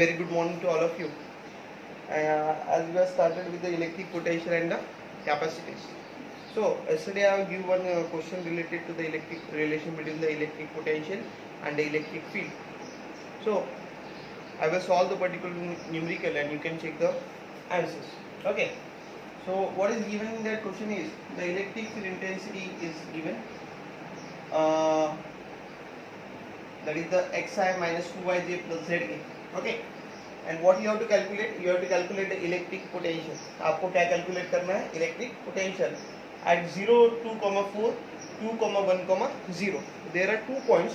very good morning to all of you. As we have started with the electric potential and the capacities. So yesterday I have given one question related to the electric relation between the electric potential and the electric field. So I will solve the particular numerical and you can check the answers. Okay. So what is given in that question is the electric field intensity is given. That is the xi minus 2yj plus za. Okay. And what you have to calculate? You have to calculate the electric potential. आपको क्या calculate करना है? Electric potential at 0, 2, 4, 2, 1, 0. There are 2 points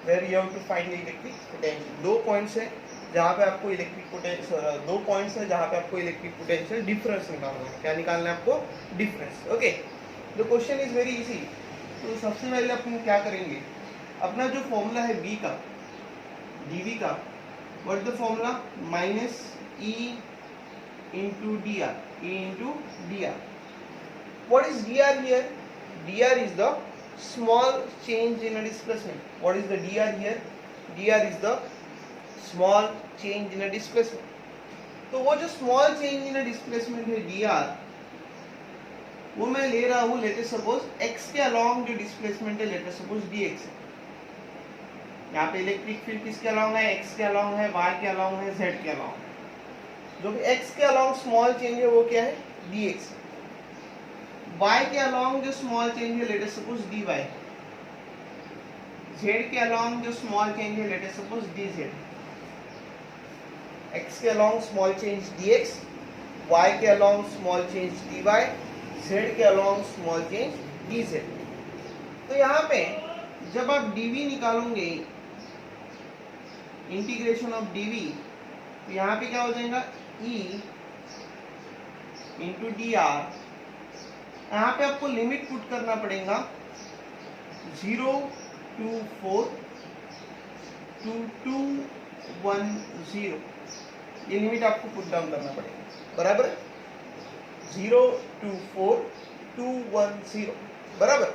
where you have to find the electric potential. दो points है जहाँ पे आपको electric potential, दो पॉइंट्स है जहाँ पे आपको इलेक्ट्रिक पोटेंशियल डिफरेंस निकालना है. क्या निकालना है आपको? Difference. Okay. The question is very easy. तो सबसे पहले अपन क्या करेंगे, अपना जो फॉर्मूला है बी का, डीवी का, what is the formula? Minus E into D are. E into D are. What is D R here? D R is the small change in displacement. What is the D R here? D R is the small change in displacement. तो वो जो small change in displacement है D R, वो मैं ले रहा हूं, लेते सपोज x के अलोंग जो डिस्प्लेसमेंट है, लेते सपोज dx है. यहाँ पे इलेक्ट्रिक फील्ड किसके अलोंग है? x के अलोंग है, y के अलोंग है, z के अलोंग है. जो भी x के अलोंग स्मॉल चेंज है वो क्या है? dx. y के अलोंग जो स्मॉल चेंज है, लेते सपोज dy. z के अलोंग जो स्मॉल चेंज है, लेते सपोज dz. x के along small change dx, y के along small change dy, z के अलोंग स्मॉल चेंज dz. तो यहाँ पे जब आप dv निकालोगे, इंटीग्रेशन ऑफ dv, तो यहाँ पे क्या हो जाएगा? e into D are. यहाँ पे आपको लिमिट पुट करना पड़ेगा 0 to 4 to 2 1 0. ये लिमिट आपको पुट डाउन करना पड़ेगा. बराबर? 0 to 4 2 1 0. बराबर.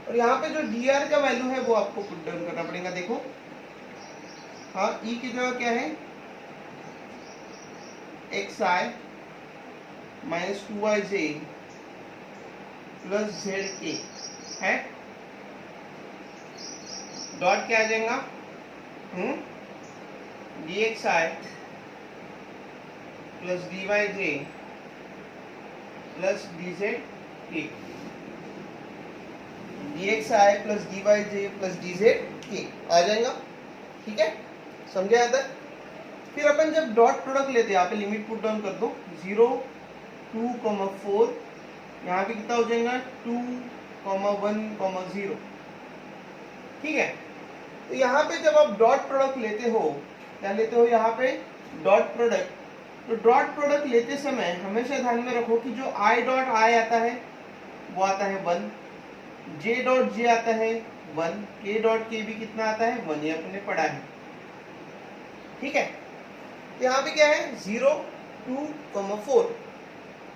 और यहाँ पे जो डी आर का वैल्यू है वो आपको पुट डाउन करना पड़ेगा. देखो, हाँ, ई की जगह क्या है? xi minus 2yj plus zk है. डॉट क्या आ जाएगा? dxi plus dyj plus dzk. dxi plus dyj plus dzk आ जाएगा. ठीक है, समझे यहाँ तक? फिर अपन जब डॉट प्रोडक्ट लेते हैं, यहाँ पे लिमिट पुट डाउन कर दो 0 2 4. यहाँ पे कितना हो जाएगा? 2 1 0. ठीक है. तो यहाँ पे जब आप डॉट प्रोडक्ट लेते हो, क्या लेते हो यहाँ पे? Dot product. तो डॉट प्रोडक्ट लेते समय हमेशा ध्यान में रखो कि जो i डॉट i आता है वो आता है 1, j डॉट j आता है 1, k डॉट k भी कितना आता है? 1. ये अपने पढ़ा है. ठीक है. तो यहाँ पे क्या है? 0 2 4.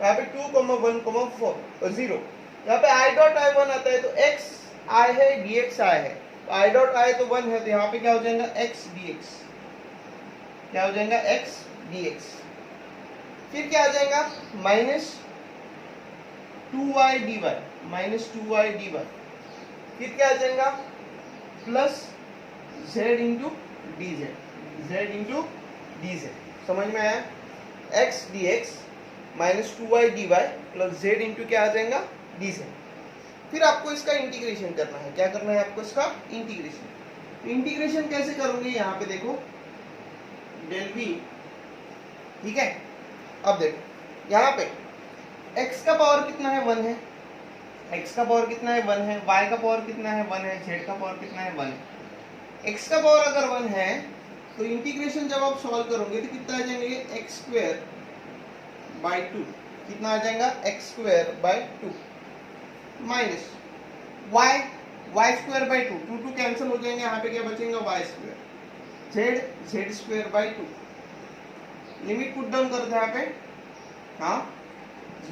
यहाँ पे 2 1 4 और 0. यहाँ पे i डॉट i 1 आता है, तो x i है, dx i है. i डॉट i तो 1 है, तो यहाँ पे क्या हो जाएगा? x dx. क्या हो जाएगा? x dx. फिर क्या आ जाएगा? Minus 2y dy. Minus 2y dy. फिर क्या आ जाएगा? Plus z into dz. z into dz. समझ में आया? x dx minus 2y dy plus z into क्या आ जाएगा? dz. फिर आपको इसका इंटीग्रेशन करना है. क्या करना है आपको? इसका इंटीग्रेशन. इंटीग्रेशन कैसे करोगे? यहाँ पे देखो, डेल v. ठीक है. अब देखो यहाँ पे x का पावर कितना है? 1 है. x का पावर कितना है? 1 है. y का पावर कितना है? 1 है. z का पावर कितना है? 1 है. x का पावर अगर 1 है तो इंटीग्रेशन जब आप सॉल्व करोगे तो कितना आ जाएंगे? x square by 2. कितना आ जाएगा? x square by 2 minus y square by 2. 2 2 cancel हो जाएंगे. यहाँ पे क्या बचेगा? y square. z square by 2. Limit put down करते हैं यहाँ पे. हाँ,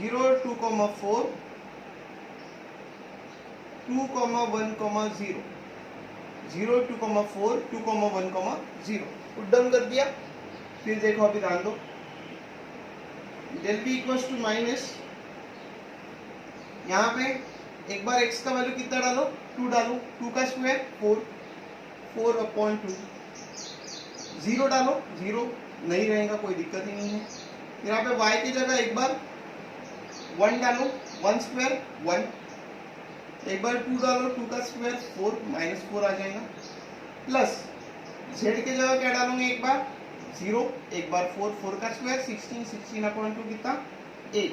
0 2 4 2 1 0. 0 2 4 2 1 0 पुट डाउन कर दिया. फिर देखो अभी ध्यान दो, del B equals to minus, यहाँ पे एक बार x का वैल्यू कितना डालो, 2 डालो, 2 का स्क्वायर 4, 4/2, 0 डालो, 0 नहीं रहेगा, कोई दिक्कत ही नहीं है। यहाँ पे y की जगह एक बार 1 डालो, 1 स्क्वायर 1, एक बार 2 डालो, 2 का स्क्वायर 4, -4 आ जाएगा, प्लस z की जगह क्या डालोगे, एक बार 0, एक बार 4, 4 का स्क्वायर 16, 16/2 कितना 8,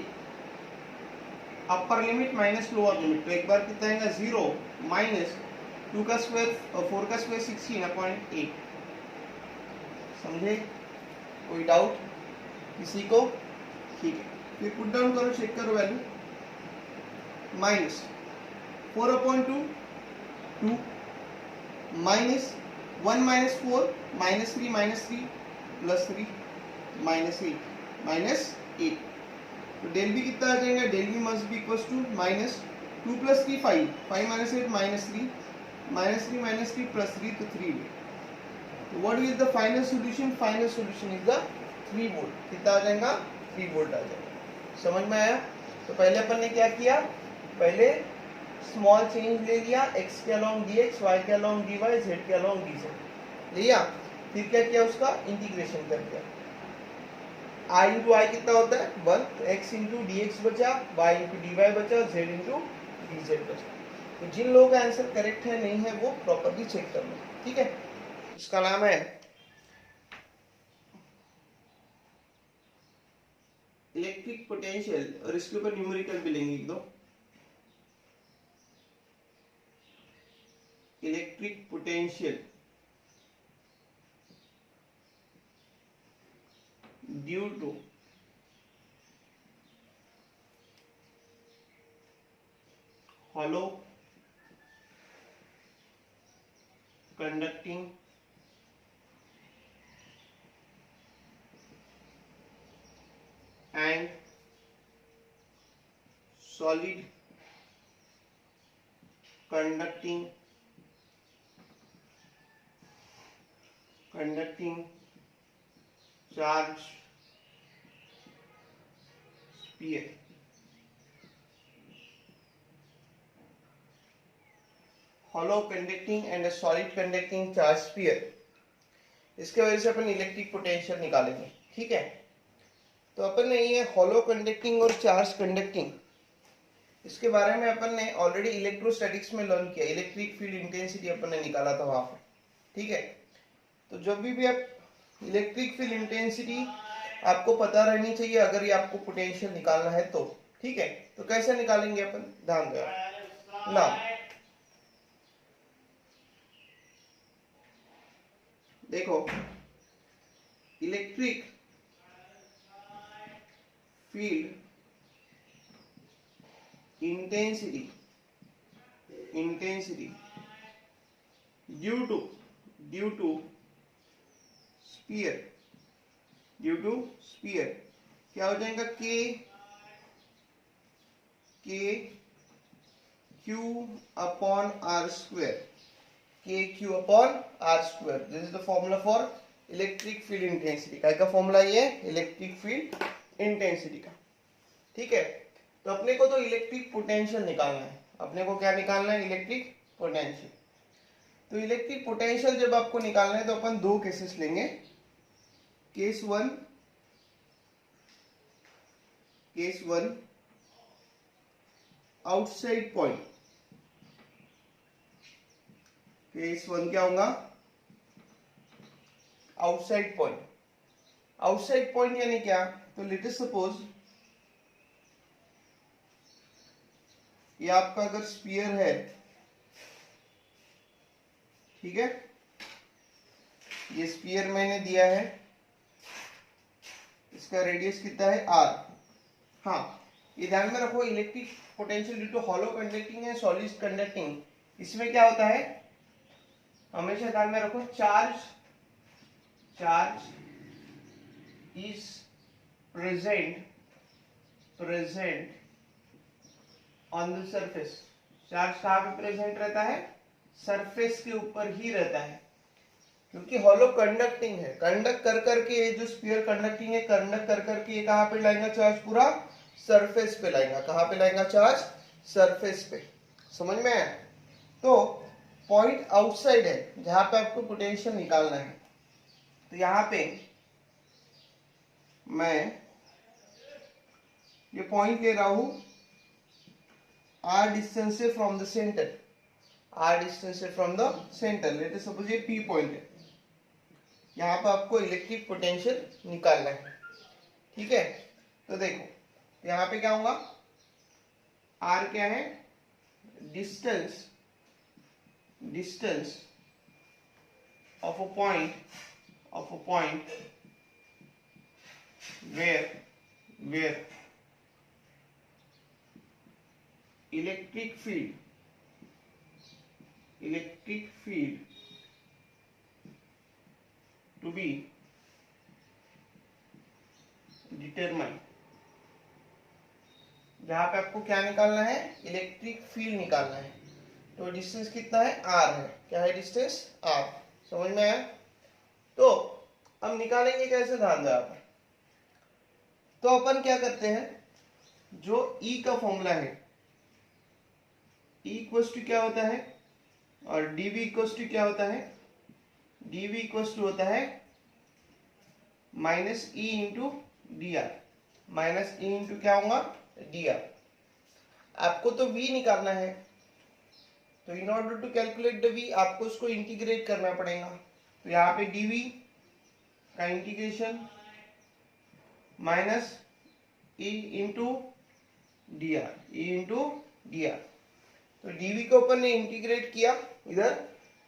upper limit minus lower limit, तो एक बार कितना आएगा 0 माइनस 2 का स्क्वायर 4 का स्क्वायर 16/8। समझे, कोई डाउट किसी को? ठीक है, फिर पुट डाउन करो, चेक करो वैल्यू, माइनस 4/2 2 माइनस 1 - 4 -3 प्लस 3 -8 तो डेल बी कितना आ जाएगा, del B must be equals to -2 + 3 5 5 - 8 -3 -3 plus 3 तो 3 तो what is the final solution? Final solution is the 3 volt. कितना आ जाएगा? 3 वोल्ट आ जाएगा। समझ में आया? तो पहले अपन ने क्या किया, पहले स्मॉल चेंज ले लिया, x के अलोंग dx, y के अलोंग dy, z के अलोंग dz लिया, फिर क्या किया, उसका इंटीग्रेशन कर दिया। i इंटू आई कितना होता है 1, तो x इंटू dx बचा, y इंटू dy बचा, z इंटू dz बचा। तो जिन लोगों का आंसर करेक्ट है नहीं है वो प्रॉपर्ली चेक कर लो, ठीक है। इसका नाम है इलेक्ट्रिक पोटेंशियल, और इसके ऊपर न्यूमेरिकल भी लेंगे एक दो। Electric potential due to hollow conducting and solid conducting charge sphere। hollow conducting and a solid conducting charge sphere, इसके वजह से अपन इलेक्ट्रिक पोटेंशियल निकालेंगे, ठीक है। तो अपन ने ये hollow conducting और चार्ज कंडक्टिंग, इसके बारे में अपन ने ऑलरेडी इलेक्ट्रोस्टैटिक्स में लर्न किया, इलेक्ट्रिक फील्ड इंटेंसिटी अपन ने निकाला था वहां पर, ठीक है। तो जब भी आप इलेक्ट्रिक फील्ड इंटेंसिटी आपको पता रहनी चाहिए अगर ये आपको पोटेंशियल निकालना है तो, ठीक है। तो कैसे निकालेंगे अपन, ध्यान दो ना, देखो electric field intensity due to sphere क्या हो जाएगा, Q/r², Q/r²। This is the formula for electric field intensity. क्या का फॉर्मूला ये, इलेक्ट्रिक फील्ड इंटेंसिटी का, ठीक है। तो अपने को तो इलेक्ट्रिक पोटेंशियल निकालना है, अपने को क्या निकालना है, इलेक्ट्रिक पोटेंशियल। तो इलेक्ट्रिक पोटेंशियल जब आपको निकालना है तो अपन दो केसेस लेंगे, case one outside point. Case one क्या होगा, आउटसाइड पॉइंट। आउटसाइड पॉइंट यानी क्या, तो लेट अस सपोज ये आपका अगर स्फीयर है, ठीक है, ये स्फीयर मैंने दिया है, इसका रेडियस कितना है r। हाँ, ये ध्यान में रखो, electric potential due to hollow conducting है, सॉलिड कंडक्टिंग, इसमें क्या होता है, हमेशा ध्यान में रखो, charge is present on the surface. Charge कहाँ पे प्रेजेंट रहता है, सरफेस के ऊपर ही रहता है। क्योंकि हॉलो कंडक्टिंग है, कंडक्ट कर करके ये जो स्फीयर कंडक्टिंग है, कंडक्ट कर करके ये कहां पे लाएगा चार्ज, पूरा सरफेस पे लाएगा। कहां पे लाएगा चार्ज, सरफेस पे। समझ में आया? तो पॉइंट आउटसाइड है जहां पे आपको पोटेंशियल निकालना है। तो यहां पे मैं ये पॉइंट ले रहा हूं r डिस्टेंस से from the centre, r distance से from the centre. Let us suppose ये p पॉइंट है, यहाँ पर आपको इलेक्ट्रिक पोटेंशियल निकालना है। ठीक है, तो देखो यहाँ पे क्या होगा, r क्या है, distance, distance of a point, of a point where electric field to be determined, जहां पे आपको क्या निकालना है, इलेक्ट्रिक फील्ड निकालना है। तो डिस्टेंस कितना है, r है। क्या है डिस्टेंस, r। समझ में आया? तो हम निकालेंगे कैसे, ध्यान दो आप। तो अपन क्या करते हैं, जो E का फॉर्मूला है, E इक्वल्स टू क्या होता है, और dV इक्वल्स टू क्या होता है, dV इक्वल्स टू होता है minus E into D are, minus E into क्या होगा, डी आर। आपको तो V निकालना है, तो in order to calculate the V आपको उसको इंटीग्रेट करना पड़ेगा। तो यहाँ पे dV का integration minus E into D R, E into D R. तो dV को अपन ने इंटीग्रेट किया, इधर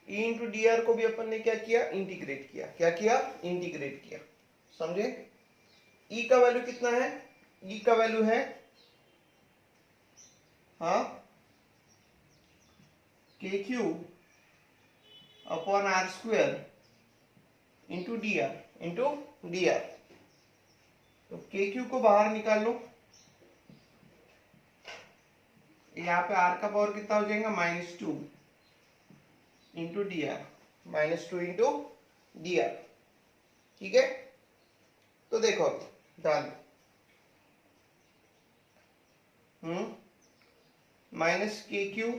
E इंटू डी आर को भी अपन ने क्या किया, इंटीग्रेट किया। क्या किया, इंटीग्रेट किया। समझे? E का वैल्यू कितना है, E का वैल्यू है, हाँ, KQ upon R square into D R, into D R. तो KQ को बाहर निकाल लो, यहाँ पे r का पावर कितना हो जाएगा, -2 into D are, -2 into D are. ठीक है, तो देखो ध्यान, माइनस KQ,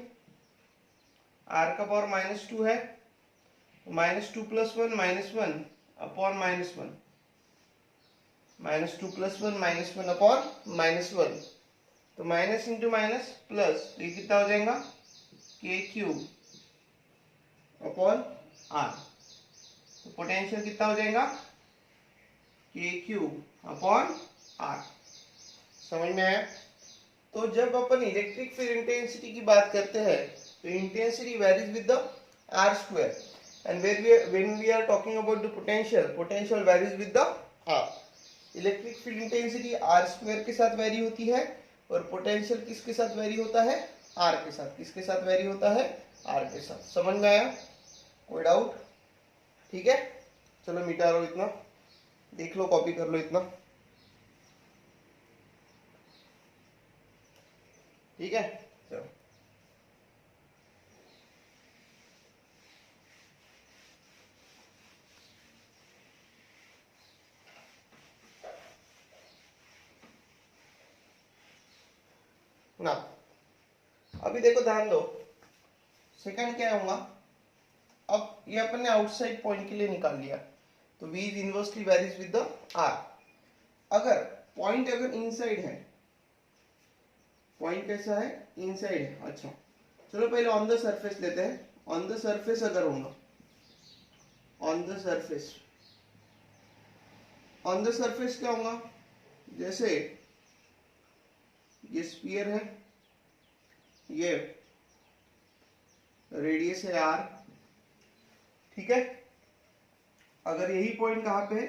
r का पावर -2 है, -2 + 1 -1 अपॉन -1, -2 + 1 -1 अपॉन -1। तो माइनस इंटू माइनस प्लस, तो ये कितना हो जाएगा, KQ अपॉन R। तो पोटेंशियल कितना हो जाएगा, KQ अपॉन R। समझ में आया? तो जब अपन इलेक्ट्रिक फील्ड इंटेंसिटी की बात करते हैं, तो intensity varies with the R square, and when we are talking about the potential varies with the R। Electric field intensity R square के साथ वेरी होती है, और पोटेंशियल किसके साथ वेरी होता है, R के साथ। किसके साथ वेरी होता है, R के साथ। समझ में आया? कोई डाउट? ठीक है, चलो मिटा लो इतना, देख लो, कॉपी कर लो इतना। ठीक है, चलो। ना अभी देखो, ध्यान दो, सेकंड क्या होगा, अब ये अपन ने आउटसाइड पॉइंट के लिए निकाल लिया, तो V is inversely varies with the R। अगर पॉइंट अगर इनसाइड है, पॉइंट कैसा है, इनसाइड है। अच्छा, चलो पहले ऑन द सरफेस लेते हैं। ऑन द सरफेस अगर होगा, on the surface, on the surface क्या होगा, जैसे ये स्फीयर है, ये रेडियस है R। ठीक है, अगर यही पॉइंट कहां पे है,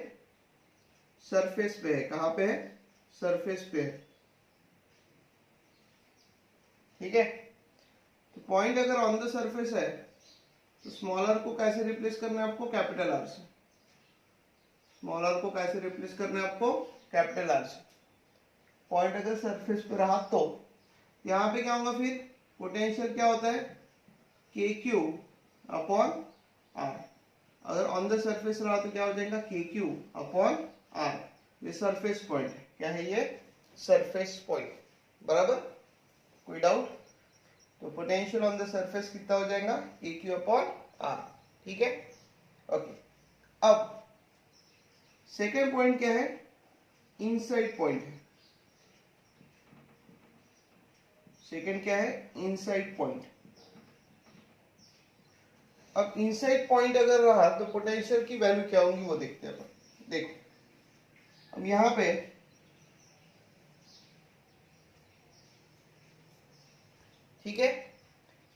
सरफेस पे है। कहां पे है, सरफेस पे है। ठीक है, तो पॉइंट अगर ऑन द सरफेस है, तो स्मॉल r को कैसे रिप्लेस करना है आपको, कैपिटल R से। स्मॉल r को कैसे रिप्लेस करना है आपको, कैपिटल R से। पॉइंट अगर सरफेस पे रहा तो यहाँ पे क्या होगा, फिर पोटेंशियल क्या होता है, KQ अपॉन R। अगर ऑन द सरफेस रहा तो क्या हो जाएगा के क्यू अपॉन आर। ये सरफेस पॉइंट है, क्या है ये सरफेस पॉइंट, बराबर। कोई डाउट? तो पोटेंशियल ऑन द सरफेस कितना हो जाएगा के क्यू अपॉन आर, ठीक है, ओके। अब सेकेंड पॉइंट क्या है, इनसाइड पॉइंट है। सेकेंड क्या है, इनसाइड पॉइंट। अब इनसाइड पॉइंट अगर रहा तो पोटेंशियल की वैल्यू क्या होगी वो देखते हैं अपन। देखो अब यहां पे ठीक है,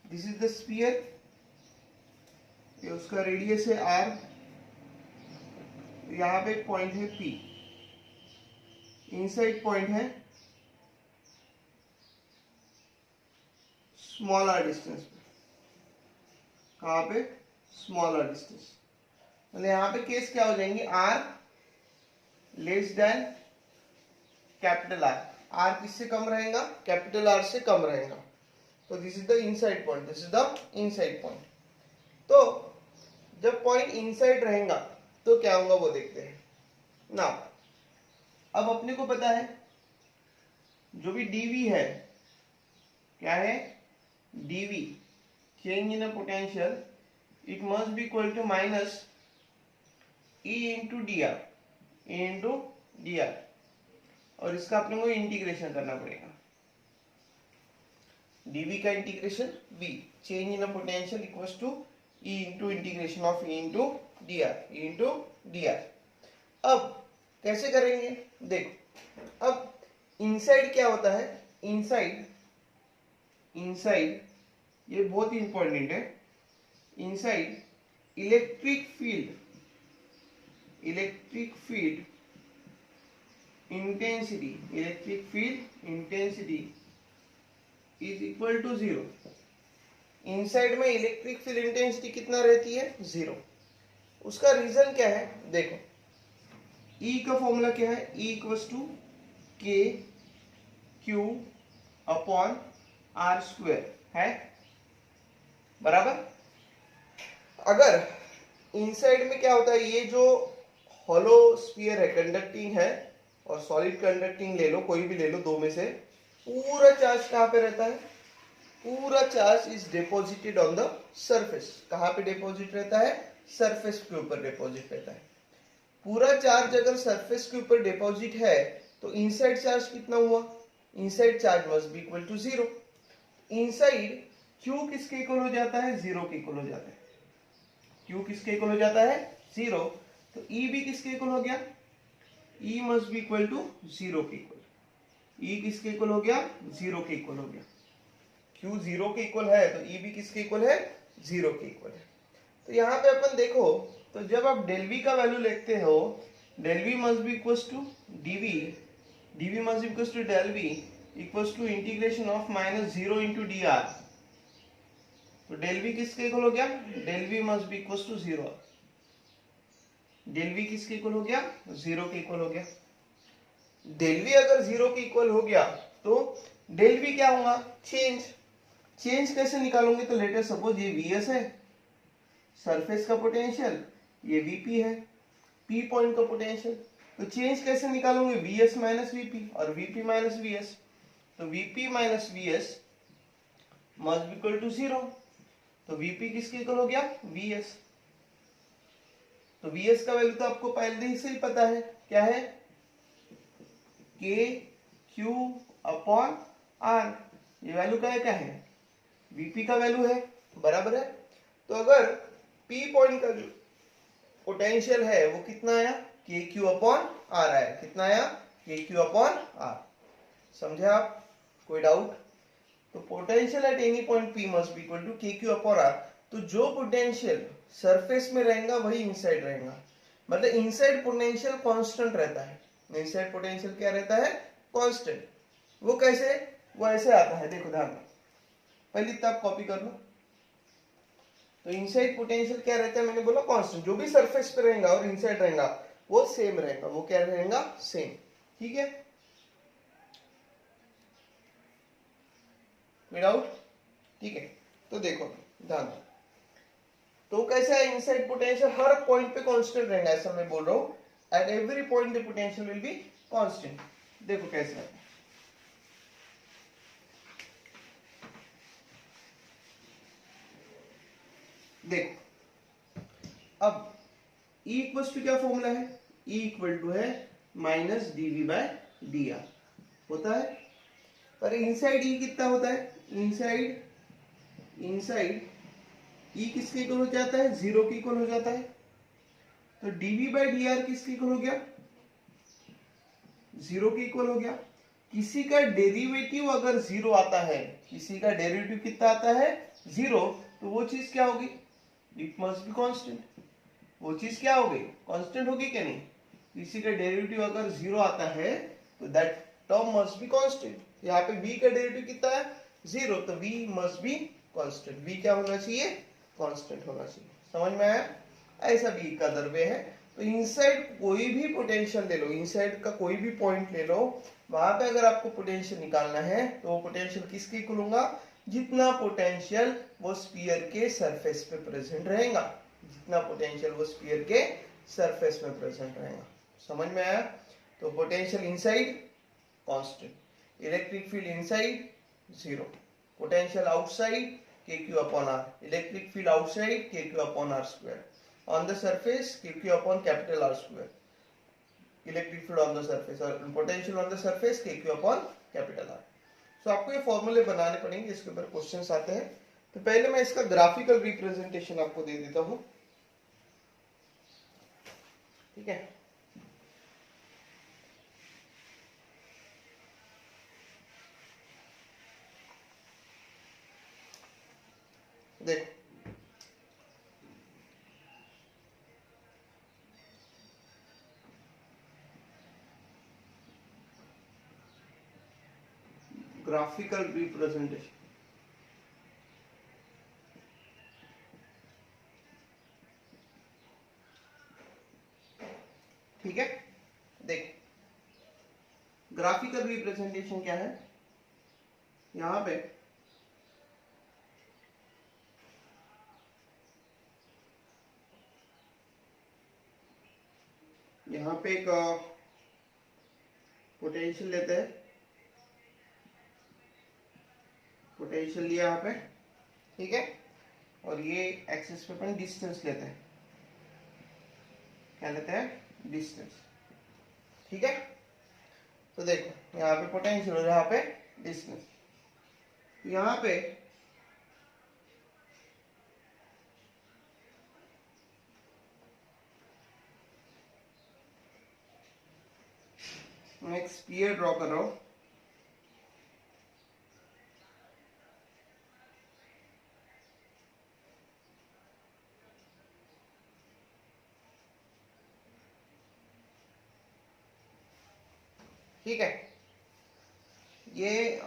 दिस इज द स्फीयर, ये उसका रेडियस है आर, यहां पे एक पॉइंट है पी, इनसाइड पॉइंट है स्मॉल आर डिस्टेंस पे। कहां पे, स्मॉल आर डिस्टेंस, मतलब यहां पे केस क्या हो जाएंगे, R less than capital R. R किससे कम रहेगा, कैपिटल आर से कम रहेगा। तो this is the inside point, this is the inside point. तो जब पॉइंट इनसाइड रहेगा तो क्या होगा वो देखते हैं ना। अब अपने को पता है जो भी dv है, क्या है dv, change in potential, it must be equal to minus e into D R, e into D R, और इसका अपने को इंटीग्रेशन करना पड़ेगा। dv का integration v, change in potential equals to e into integration of e into D R, e into D R. अब कैसे करेंगे, देखो अब इनसाइड क्या होता है, इनसाइड, इनसाइड ये बहुत ही इंपॉर्टेंट है। Inside electric field, electric field intensity, electric field intensity is equal to 0। Inside में इलेक्ट्रिक फील्ड इंटेंसिटी कितना रहती है, 0। उसका रीजन क्या है, देखो E का फॉर्मूला क्या है, E equals to K Q upon R square है, बराबर। अगर इनसाइड में क्या होता है, ये जो हॉलो स्फीयर है कंडक्टिंग है, और सॉलिड कंडक्टिंग ले लो, कोई भी ले लो दो में से, पूरा चार्ज कहां पे रहता है, पूरा charge is deposited on the surface. कहां पे डिपॉजिट रहता है, सरफेस के ऊपर डिपॉजिट रहता है। पूरा चार्ज अगर सरफेस के ऊपर डिपॉजिट है तो इनसाइड चार्ज कितना हुआ, inside charge must be equal to 0। Inside Q किसके इक्वल हो जाता है, 0 के इक्वल हो जाता है। Q किसके इक्वल हो जाता है, 0। तो E भी किसके इक्वल हो गया, E must be equal to 0 के इक्वल। E किसके इक्वल हो गया, 0 के इक्वल हो गया। Q 0 के इक्वल है तो E भी किसके इक्वल है, 0 के इक्वल है। तो यहाँ पे अपन देखो, तो जब आप डेल V का वैल्यू लिखते हो, del V must be equals to dV, dV must be equals to del V equals to integration of minus 0 into D R. तो डेल V किसके इक्वल हो गया, del V must be equals to 0। Del V किसके equal हो गया, 0 के equal हो गया। डेल V अगर 0 के इक्वल हो गया तो डेल V क्या होगा, चेंज। चेंज कैसे निकालोगे, तो लेट अस सपोज ये Vs है सरफेस का पोटेंशियल, ये Vp है P पॉइंट का पोटेंशियल। तो चेंज कैसे निकालोगे, Vs माइनस Vp और Vp माइनस Vs। तो Vp minus Vs must be equal to 0। तो Vp किसके इक्वल हो गया, Vs। तो Vs का वैल्यू तो आपको पहले ही से ही पता है, क्या है, K Q अपॉन R। ये वैल्यू का है, क्या है, Vp का वैल्यू है, बराबर है। तो अगर P पॉइंट का जो पोटेंशियल है वो कितना आया, के क्यू अपॉन आर आया। कितना आया, के क्यू अपॉन आर। समझे आप, कोई डाउट? तो potential at any point P must be equal to K Q upon R. तो जो पोटेंशियल सरफेस में रहेगा वही इनसाइड रहेगा, मतलब इनसाइड पोटेंशियल कांस्टेंट रहता है। इनसाइड पोटेंशियल क्या रहता है, कांस्टेंट। वो कैसे, वो ऐसे आता है, देखो ध्यान, पहले तब कॉपी कर लो। तो इनसाइड पोटेंशियल क्या रहता है, मैंने बोला कांस्टेंट। जो भी सरफेस पे रहेगा और इनसाइड रहेगा वो सेम रहेगा, वो क्या रहेगा, सेम। ठीक है, कोई डाउट? ठीक है, तो देखो ध्यान, तो कैसा है, इनसाइड पोटेंशियल हर पॉइंट पे कांस्टेंट रहेगा, ऐसा मैं बोल रहा हूं। At every point the potential will be constant. देखो कैसा है, देखो अब E इक्वल्स टू क्या फॉर्मूला है, E इक्वल टू है माइनस dv बाय dr होता है। पर इनसाइड E कितना होता है, इनसाइड E किसके इक्वल हो जाता है, 0 के इक्वल हो जाता है। तो dv बाय dr किसके इक्वल हो गया, 0 के इक्वल हो गया। किसी का डेरिवेटिव अगर 0 आता है, किसी का डेरिवेटिव कितना आता है, 0, तो वो चीज क्या होगी, इट मस्ट बी कांस्टेंट। वो चीज क्या होगी, कांस्टेंट होगी क्या नहीं। किसी का डेरिवेटिव अगर 0 आता है तो that term must be constant. यहाँ पे v का डेरिवेटिव कितना है, 0, तो v must be constant. v क्या होना चाहिए, कांस्टेंट होना चाहिए। समझ में आया, ऐसा v का दरवे है। तो इनसाइड कोई भी पोटेंशियल ले लो, इनसाइड का कोई भी पॉइंट ले लो, वहां पे अगर आपको पोटेंशियल निकालना है तो वो पोटेंशियल किसके इक्वल होगा, जितना पोटेंशियल वो स्फीयर के सरफेस पे प्रेजेंट रहेगा, जितना पोटेंशियल वो स्फीयर के सरफेस में प्रेजेंट रहेगा। समझ में आया। तो potential inside constant, electric field inside 0, potential outside kq upon r, electric field outside kq upon r square, on the surface kq upon capital R square, electric field on the surface और potential on the surface kq upon capital R। So आपको ये फॉर्मूले बनाने पड़ेंगे, इसके ऊपर questions आते हैं। तो पहले मैं इसका ग्राफिकल रिप्रेजेंटेशन आपको दे देता हूं, ठीक है। देखो ग्राफिकल रिप्रेजेंटेशन, ठीक है। देख ग्राफिकल रिप्रेजेंटेशन क्या है, यहां पे एक पोटेंशियल लेते हैं, पोटेंशियल लिया यहाँ पे, ठीक है। और ये एक्सिस पे अपन डिस्टेंस लेते हैं, क्या लेते हैं, डिस्टेंस, ठीक है। तो देखो यहाँ पे पोटेंशियल और यहाँ पे डिस्टेंस, यहाँ पे मैं एक स्फीयर ड्रॉ कर रहा हूं, ठीक है। ये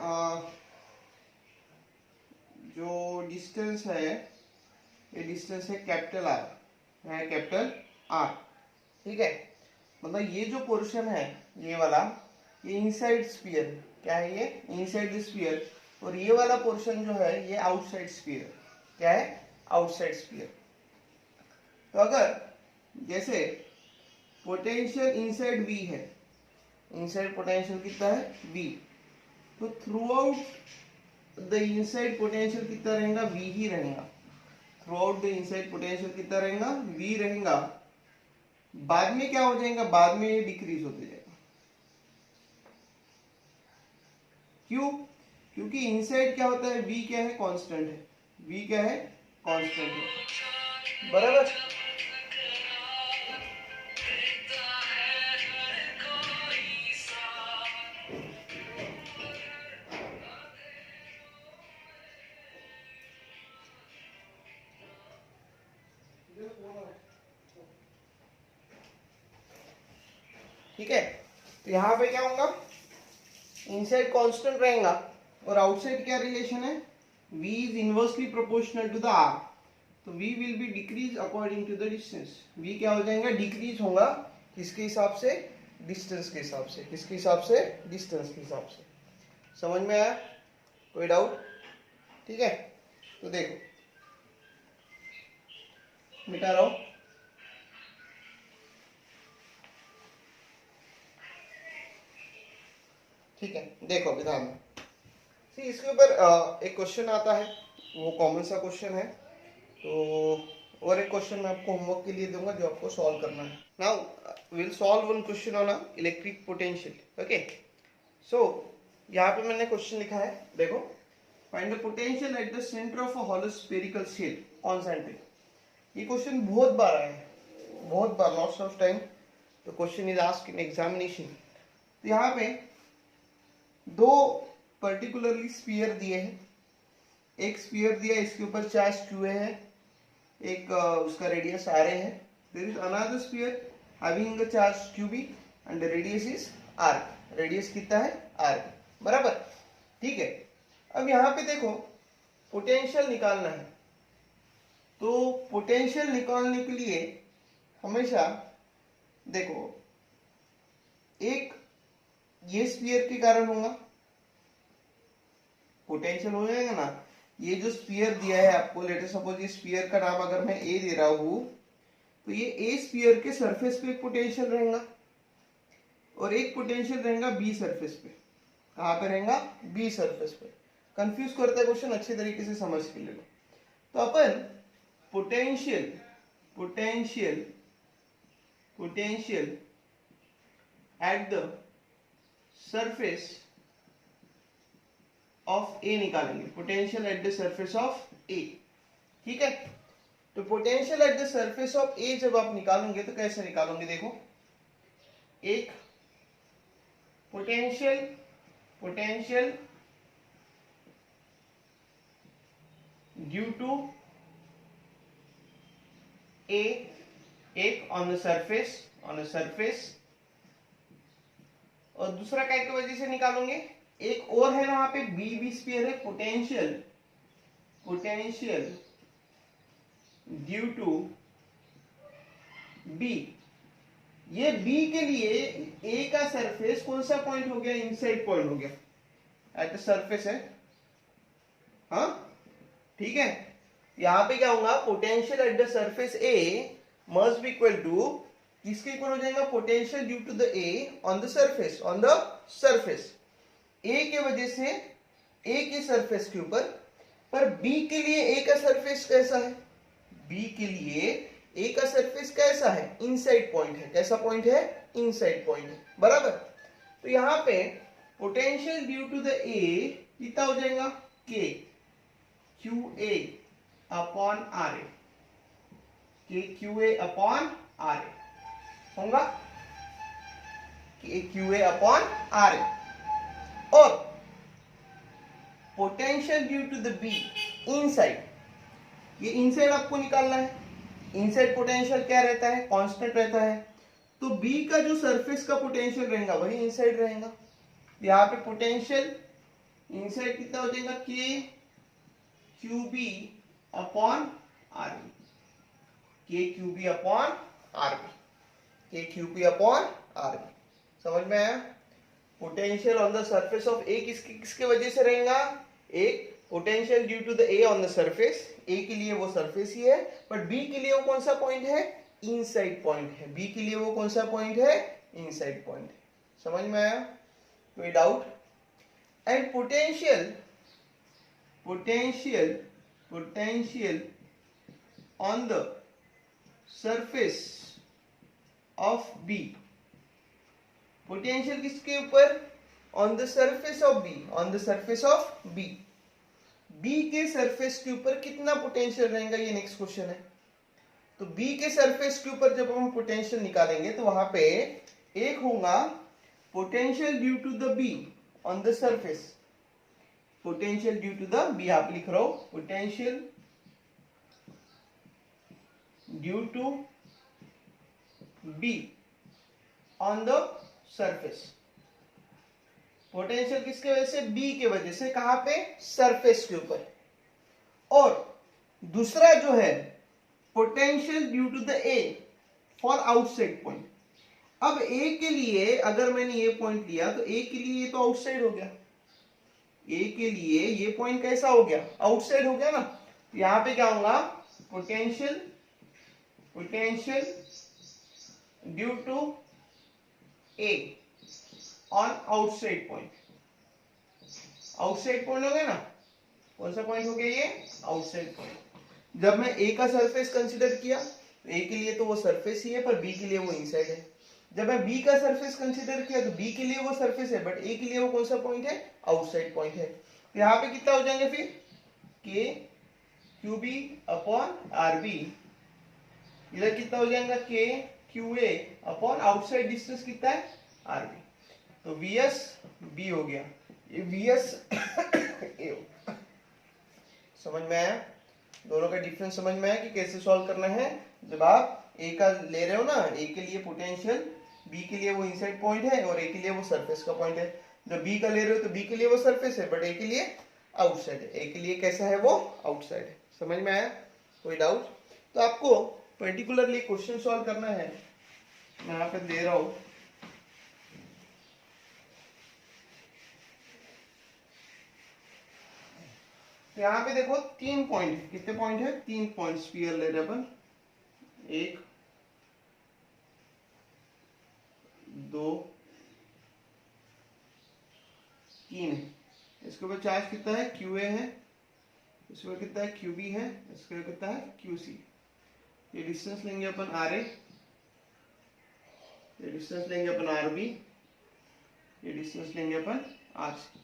जो डिस्टेंस है, ये डिस्टेंस है कैपिटल आर, है कैपिटल आर, ठीक है। मतलब ये जो पोर्शन है ये वाला, ये इनसाइड स्फीयर, क्या है ये, इनसाइड द स्फीयर। और ये वाला पोर्शन जो है ये आउटसाइड स्फीयर, क्या है, आउटसाइड स्फीयर। तो अगर जैसे पोटेंशियल इनसाइड V है, इनसाइड पोटेंशियल कितना है V, तो through out the inside potential कितना रहेगा, V ही रहेगा। Through out the inside potential कितना रहेगा, V रहेगा। बाद में क्या हो जाएगा, बाद में ये डिक्रीज होते जाएगा। क्यों, क्योंकि इनसाइड क्या होता है, V क्या है, कांस्टेंट है, V क्या है, कांस्टेंट है, बराबर। ठीक है। तो यहां पे क्या होगा, इनसाइड कांस्टेंट रहेगा और आउटसाइड क्या रिलेशन है, V is inversely proportional to the R, तो V will be decrease according to the distance. V क्या हो जाएगा, डिक्रीज होगा, किसके हिसाब से, डिस्टेंस के हिसाब से, किसके हिसाब से, डिस्टेंस के हिसाब से। समझ में आया, कोई डाउट, ठीक है। तो देखो मिटा रहा हूं। ठीक है, देखो अभी ध्यान सी इसके ऊपर एक क्वेश्चन आता है, वो कॉमन सा क्वेश्चन है। तो और एक क्वेश्चन मैं आपको होमवर्क के लिए दूंगा जो आपको सॉल्व करना है। Now will solve one question on a electric potential. Okay, so यहाँ पे मैंने क्वेश्चन लिखा है, देखो, find the potential at the centre of a hollow spherical shell concentric. ये क्वेश्चन बहुत बार आया है, बहुत बार, lots of time the question is asked in examination. तो यहाँ पे दो पर्टिकुलरली स्फीयर दिए हैं, एक स्फीयर दिया है, इसके ऊपर चार्ज क्यूए है, एक उसका रेडियस आर ए है। There is another sphere having a charge Q B and the radius is R. Radius कितना है? आर, बराबर, ठीक है। अब यहाँ पे देखो पोटेंशियल निकालना है, तो पोटेंशियल निकालने के लिए हमेशा देखो एक ये स्फीयर के कारण होगा, पोटेंशियल हो जाएगा ना। ये जो स्फीयर दिया है आपको, लेट अस सपोज ये स्फीयर का नाम अगर मैं ए दे रहा हूं, तो ये ए स्फीयर के सरफेस पे एक पोटेंशियल रहेगा और एक पोटेंशियल रहेगा बी सरफेस पे। कहां पे रहेगा? बी सरफेस पे। कंफ्यूज करता है क्वेश्चन, अच्छी तरीके से समझ के ले लो। तो अपन potential potential potential at the surface of A निकालेंगे, potential at the surface of A, ठीक है। तो potential at the surface of A जब आप निकालोगे तो कैसे निकालोगे? देखो, एक potential potential due to A, एक ऑन द सरफेस, और दूसरा काय की वजह से निकालोगे? एक और है ना वहां पे बी स्फीयर है, पोटेंशियल ड्यू टू बी। ये बी के लिए ए का सरफेस कौन सा पॉइंट हो गया? इनसाइड पॉइंट हो गया, एट द सरफेस है, हाँ, ठीक है। यहां पे क्या होगा? Potential at the surface A must be equal to किसके इक्वल हो जाएगा? Potential due to the A on the surface. A के वजह से ए के सरफेस के ऊपर, पर बी के लिए ए का सरफेस कैसा है? बी के लिए ए का सरफेस कैसा है? इनसाइड पॉइंट है। कैसा पॉइंट है? इनसाइड पॉइंट है, बराबर। तो यहां पे potential due to the A कितना हो जाएगा? K Q A upon R A, K Q A upon R A होगा, K Q A upon R A. और potential due to the B inside, ये इनसाइड आपको निकालना है। इनसाइड पोटेंशियल क्या रहता है? कांस्टेंट रहता है। तो बी का जो सरफेस का पोटेंशियल रहेगा वही इनसाइड रहेगा। यहाँ पे पोटेंशियल इनसाइड कितना हो जाएगा? K Q B upon R B, K Q B upon R B, K Q B upon R B. समझ में आया? Potential on the surface of A किसके वजह से रहेगा? एक potential due to the A on the surface, A के लिए वो सरफेस ही है, बट बी के लिए वो कौन सा पॉइंट है? इनसाइड पॉइंट है। बी के लिए वो कौन सा पॉइंट है? इनसाइड पॉइंट है। समझ में आया? कोई doubt? And potential on the surface of B, potential किसके ऊपर? On the surface of B, B के सरफेस के ऊपर कितना पोटेंशियल रहेगा? ये नेक्स्ट क्वेश्चन है। तो बी के सरफेस के ऊपर जब हम पोटेंशियल निकालेंगे तो वहां पे एक होगा potential due to the B on the surface, potential due to the B, आप लिख रहा हो potential due to B on the surface. Potential किसके वजह से? बी के वजह से। कहां पे? सरफेस के ऊपर। और दूसरा जो है potential due to the A for outside point. अब ए के लिए अगर मैंने ये पॉइंट लिया तो ए के लिए ये तो आउटसाइड हो गया, ए के लिए ये पॉइंट कैसा हो गया? आउटसाइड हो गया ना। तो यहां पे क्या होगा? Potential potential due to A on outside point. Outside point हो गया ना, कौन सा पॉइंट हो गया ये, आउटसाइड पॉइंट। जब मैं ए का सरफेस कंसीडर किया, ए के लिए तो वो सरफेस ही है, पर बी के लिए वो इनसाइड है। जब मैं बी का सरफेस कंसीडर किया तो बी के लिए वो सरफेस है, बट ए के लिए वो कौन सा पॉइंट है, आउटसाइड पॉइंट है। तो यहाँ पे कितना हो जाएंगे फिर, K Q B upon R B, इधर कितना हो जाएगा, K Q A upon outside distance कितना है, आर बी। तो वी एस बी हो गया, ये वी एस ए। समझ में आया, दोनों का डिफरेंस समझ में आया कि कैसे सॉल्व करना है। जब आप ए का ले रहे हो ना, ए के लिए पोटेंशियल, बी के लिए वो इनसाइड पॉइंट है और ए के लिए वो सरफेस का पॉइंट है। जब बी का ले रहे हो तो बी के लिए वो सरफेस है, बट ए के लिए आउटसाइड है। ए के लिए कैसा है, वो आउटसाइड है। समझ में आया, कोई डाउट? तो आपको पर्टिकुलरली क्वेश्चन सॉल्व करना है, मैं यहाँ पे दे रहा हूं। तो यहाँ पे देखो 3 पॉइंट, कितने पॉइंट है, 3 पॉइंट स्फीयर ले रहे अपन, 1 2 3 है। इसके ऊपर चार्ज कितना है, क्यू ए है, इसके ऊपर कितना है, क्यू बी है, इसके ऊपर कितना है, क्यू सी। ये डिस्टेंस लेंगे अपन आर ए, ये डिस्टेंस लेंगे अपन आर बी, ये डिस्टेंस लेंगे अपन आर सी।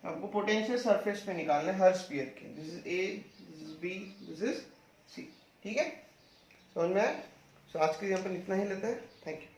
आपको पोटेंशियल सरफेस पे निकालना है हर स्फीयर के। This is A, this is B, this is C. ठीक है, समझ में आया? तो आज के लिए अपन इतना ही लेते हैं। Thank you.